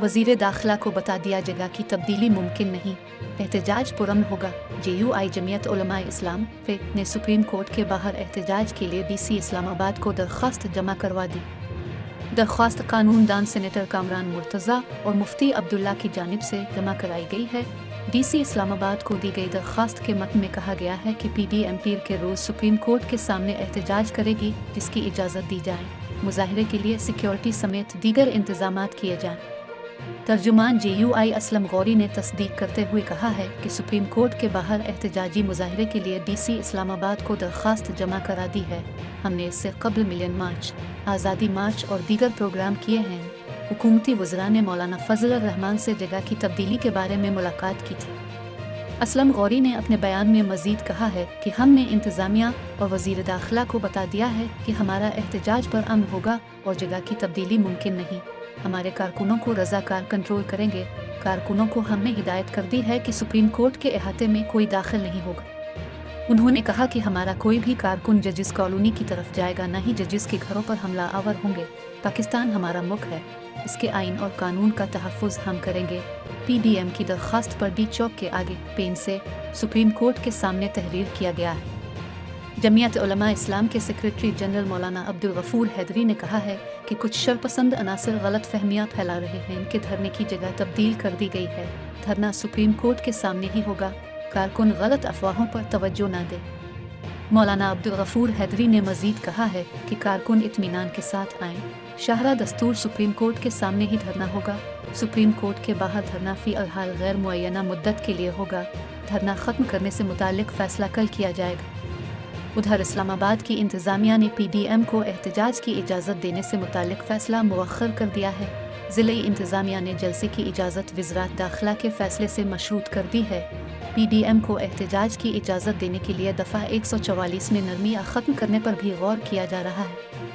वज़ीर दाखिला को बता दिया जगह की तब्दीली मुमकिन नहीं, एहतजाज पुरअमन होगा। JUI जमीयत उलमा इस्लाम फ़े ने सुप्रीम कोर्ट के बाहर एहतजाज के लिए DC इस्लामाबाद को दरख्वास्त जमा करवा दी। दरख्वास्त कानूनदान सेनेटर कामरान मुर्तज़ा और मुफ्ती अब्दुल्ला की जानिब से जमा कराई गई है। DC इस्लामाबाद को दी गई दरख्वास्त के मतन में कहा गया है कि PDM पीर के रोज़ सुप्रीम कोर्ट के सामने एहतजाज करेगी, जिसकी इजाज़त दी जाए। मुजाहिरे के लिए सिक्योरिटी समेत दीगर इंतजामात किए जाएं। तर्जुमान JUI असलम गौरी ने तस्दीक करते हुए कहा है कि सुप्रीम कोर्ट के बाहर एहतजाजी मुजाहिरे के लिए DC इस्लामाबाद को दरख्वास्त जमा करा दी है। हमने इससे कबल मिलियन मार्च, आज़ादी मार्च और दीगर प्रोग्राम किए हैं। हुकूमती वज़रा ने मौलाना फजल रहमान से जगह की तब्दीली के बारे में मुलाकात की थी। असलम गौरी ने अपने बयान में मज़ीद कहा है कि हमने इंतज़ामिया और वज़ीर दाखिला को बता दिया है कि हमारा एहतजाज पर अमन होगा और जगह की तब्दीली मुमकिन नहीं। हमारे कारकुनों को रज़ाकार कंट्रोल करेंगे। कारकुनों को हमने हिदायत कर दी है कि सुप्रीम कोर्ट के अहाते में कोई दाखिल नहीं होगा। उन्होंने कहा कि हमारा कोई भी कारकुन जजिस कॉलोनी की तरफ जाएगा, न ही जजिस के घरों पर हमला आवर होंगे। पाकिस्तान हमारा मुल्क है, इसके आइन और कानून का तहफ़्फ़ुज़ हम करेंगे। PDM की दरख्वास्त पर D चौक के आगे पेन से सुप्रीम कोर्ट के सामने तहरीर किया गया है। जमीयत उलमा इस्लाम के सेक्रेटरी जनरल मौलाना अब्दुल गफूर हैदरी ने कहा है कि कुछ शरपसंद अनासर गलत फहमियाँ फैला रहे हैं। इनके धरने की जगह तब्दील कर दी गई है। धरना सुप्रीम कोर्ट के सामने ही होगा। कारकुन गलत अफवाहों पर तवज्जो न दे। मौलाना अब्दुल गफूर हैदरी ने मजीद कहा है कि कारकुन इत्मीनान के साथ आएँ। शाहरा दस्तूर सुप्रीम कोर्ट के सामने ही धरना होगा। सुप्रीम कोर्ट के बाहर धरना फ़ी अलहाल गैर मुअय्यना मुद्दत के लिए होगा। धरना ख़त्म करने से मुताल्लिक फ़ैसला कल किया जाएगा। उधर इस्लामाबाद की इंतज़ामिया ने PDM को एहतजाज की इजाज़त देने से मुताल्लिक फ़ैसला मुअख्खर कर दिया है। ज़िले इंतज़ामिया ने जलसे की इजाज़त वज़ारत दाखिला के फ़ैसले से मशरूत कर दी है। PDM को एहतजाज की इजाज़त देने के लिए दफ़ा 144 में नरमी ख़त्म करने पर भी गौर किया जा रहा है।